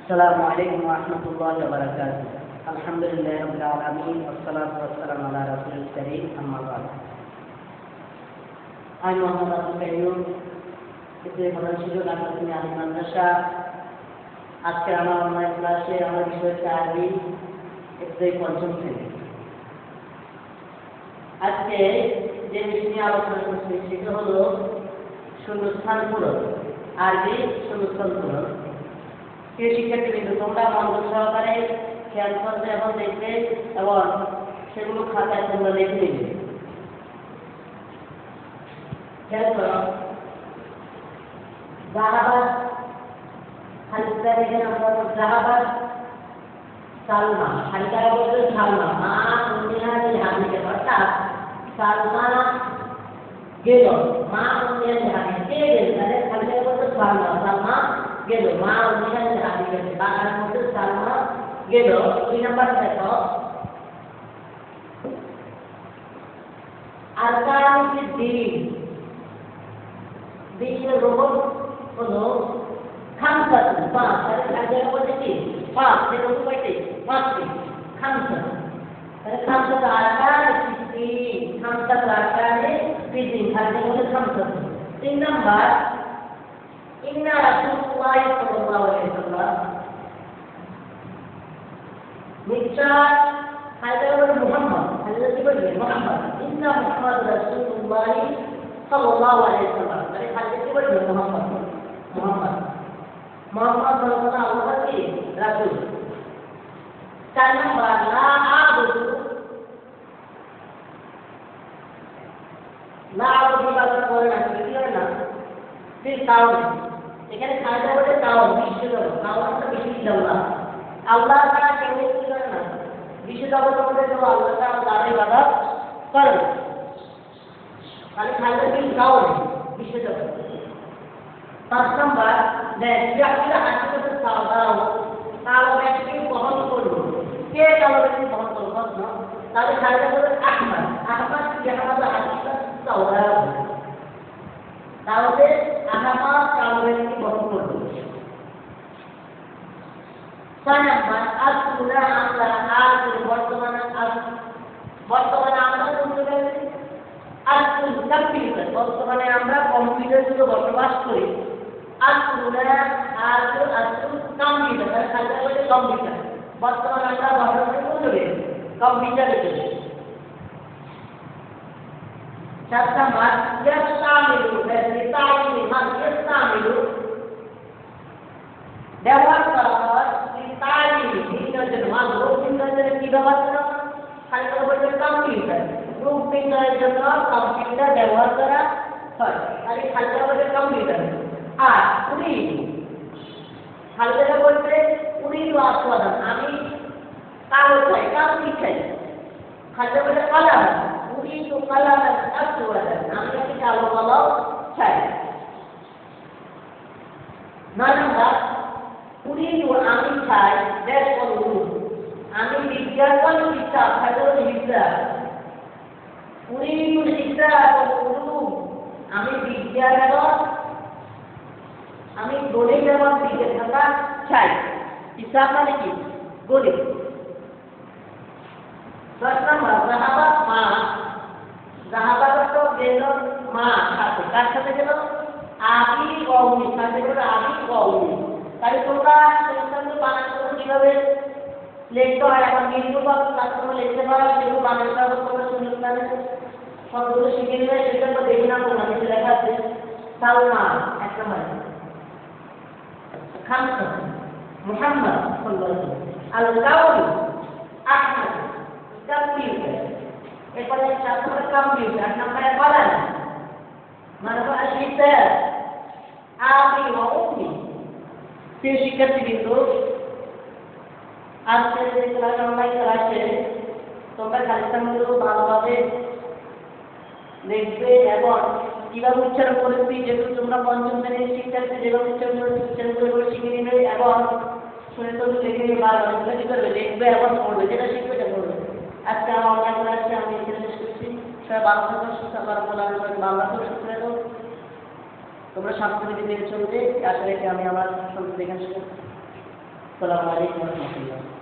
السلام عليكم ورحمة الله وبركاته. الحمد لله رب العالمين والصلاة والسلام على رسول الكريم أما بعد. আমি মোহাম্মদ আবুল কাইয়ুম, প্রধান শিক্ষক নাটকী আলী মাদ্রাসা। আজকে আমার অনলাইন ক্লাসে আমার বিষয় হচ্ছে আরবি পঞ্চম শ্রেণী। আজকে যে বিষয় নিয়ে আলোচনা করছি সেটা হলো শূন্যস্থান পূরণ, আরবি শূন্যস্থান পূরণ। প্রিয় শিক্ষার্থী কিন্তু তোমরা মনোযোগ সহকারে খেয়াল করবে এবং দেখবে এবং সেগুলো খাতায় তোমরা লিখে নিবে। খেয়াল করো, জাহাবাদ হালিকা এখানে আমরা জাহাবাদ সালমা, হালিকারা বলতে সালমা মা উনিয়ানি হাবিবে, অর্থাৎ সালমা গেল, মা উনিয়ানি হাবিবে কে গেল, তাহলে হালিকারা বলতে সালমা, সালমা গেল, মা উনিয়ানি হাবিবে, বাংলার মধ্যে সালমা গেল। 2 নম্বর দেখো, আরকানুল দ্বীন, দ্বীনের রোবট হলো খামসাতুন, 5, তাহলে হালিকারা বলতে কি 5, সেটা কয়টি 5টি খামসা, তাহলে খামসাত আরকান দ্বীন, খামসাত আরকানে দ্বীন, হালিকারা বলতে খামসাতুন। 3 নম্বর, ইন্না রাসূলুল্লাহ সাল্লাল্লাহু আলাইহি ওয়াসাল্লাম, নিশ্চয় হালিকারা বলতে মুহাম্মদ, হালিকারা কি বলবে মুহাম্মদ, ইন্না মুহাম্মদ রাসূলুল্লাহ সাল্লাল্লাহু আলাইহি ওয়াসাল্লাম, তাহলে হালিকারা কি বলবে মুহাম্মদ, মুহাম্মদ মুহাম্মদ সাল্লাল্লাহু আলাইহি ওয়াসাল্লাম কি রাসূল। 4 নম্বর, লা আবুদু, লা আবুদু বাংলা বলে না, কি হয় না ফির কাউন, এখানে খায়দা বলে কাউন, বিশুদ্ধ কাউন তো বিশুদ্ধ আল্লাহ, আল্লাহ তাআলা কেউ কি করে না, বিশুদ্ধ বলতে তো আল্লাহ তাআলা তার ইবাদত করে, তাহলে খায়দা ফির কাউন বিশুদ্ধ। 5 নম্বর, ইয়াকিলা হাসিকাতে সাওদাও, কালো ব্যক্তি বহন করলো, কে কালো ব্যক্তি বহন করলো প্রশ্ন, তাহলে খায়দা বলে আহমদ, আহমদ কি আহমদ হাসিকাতে সাওদাও, তাহলে আহমদ কালো ব্যক্তি বহন করলো। 6 নম্বর, আসুনা আমরা আজ বর্তমানে আমরা কম্পিউটার, আসুন কম্পিউটার, বর্তমানে আমরা কম্পিউটার যুগে বসবাস করি। আসুনা আজ আসুন কম্পিউটার, তাহলে খালি বলে কম্পিউটার, বর্তমানে আমরা বসবাস করি কম্পিউটারের যুগে। 7 নম্বর, ইয়াস্তামিলু লিতাইনি মান ইয়াস্তামিলু, ব্যবহার করা হয় লিতাইনি ভিন্নর জন্য, মান রূপ ভিন্নর জন্য কি ব্যবহার করা হয়, খালি বলে কম্পিউটার, রূপ ভিন্নর জন্য কম্পিউটার ব্যবহার করা হয়, তাহলে খালি বলে কম্পিউটার। আর উরিদু, খালি বলতে উরিদু আসওয়াদান, আমি কালো চাই, কালো কি চাই, খালি বলে কালাম, উরিদু কালামান আসওয়াদান, আমি একটি কালো কলম চাই। 9 নম্বর, উরিদু আমি চাই দেশল উলুম, আমি বিজ্ঞান শিক্ষা, খালি বলে বিদ্যা, উরিদু শিক্ষা উলুম, আমি বিজ্ঞান এবং আমি গণিত এবং বিজ্ঞান থাকা চাই, হিসাব মানে কি গণিত। 10 নম্বর, জাহাবাত মা, জাহাবাত তো গেল মা সাথে, কার সাথে গেল আবি গৌমি, সাথে গেল আবি গৌমি, তাহলে তোমরা সেগুলো বানান করো কিভাবে লিখতে হয়, এখন নির্ভর ক্লাসরুমে লিখতে পারো, সেগুলো বানান করো, তোমরা শূন্যস্থানে সবগুলো শিখে নিলে সেটা তো দেখে না, তোমরা নিচে লেখা আছে সালমা 1 নম্বর, খামসা মুহাম্মদ সাল্লাল্লাহু আলাইহি ওয়াসাল্লাম, আল কাউলি আহমদ কম্পিউটার, এরপরে 7 নম্বর কম্পিউটার, 8 নম্বরে কলাম মানে আসিতে আবি ওয়া উম্মি। প্রিয় শিক্ষার্থী বিন্দু, আজকে যে ক্লাস অনলাইন ক্লাসে তোমরা খালিস্তানগুলো ভালোভাবে দেখবে এবং কিভাবে উচ্চারণ করেছি, যেহেতু তোমরা পঞ্চম শ্রেণীর শিক্ষার্থী, যেভাবে উচ্চারণ করে শিখে নেবে এবং শুনে তো লিখে নিয়ে বারবার কি করবে, দেখবে এবং পড়বে, যেটা শিখবে সেটা পড়বে। আজকে আমার অনলাইন ক্লাসে আমি এখানে শেষ করছি। সবাই ভালো থাকো, সুস্থ থাকো, বাংলা করে সুস্থ থাকো, তোমরা স্বাস্থ্যবিধি মেনে চলবে, আশা রেখে আমি আমার সঙ্গে এখানে আসসালামু আলাইকুম ওয়া রাহমাতুল্লাহ।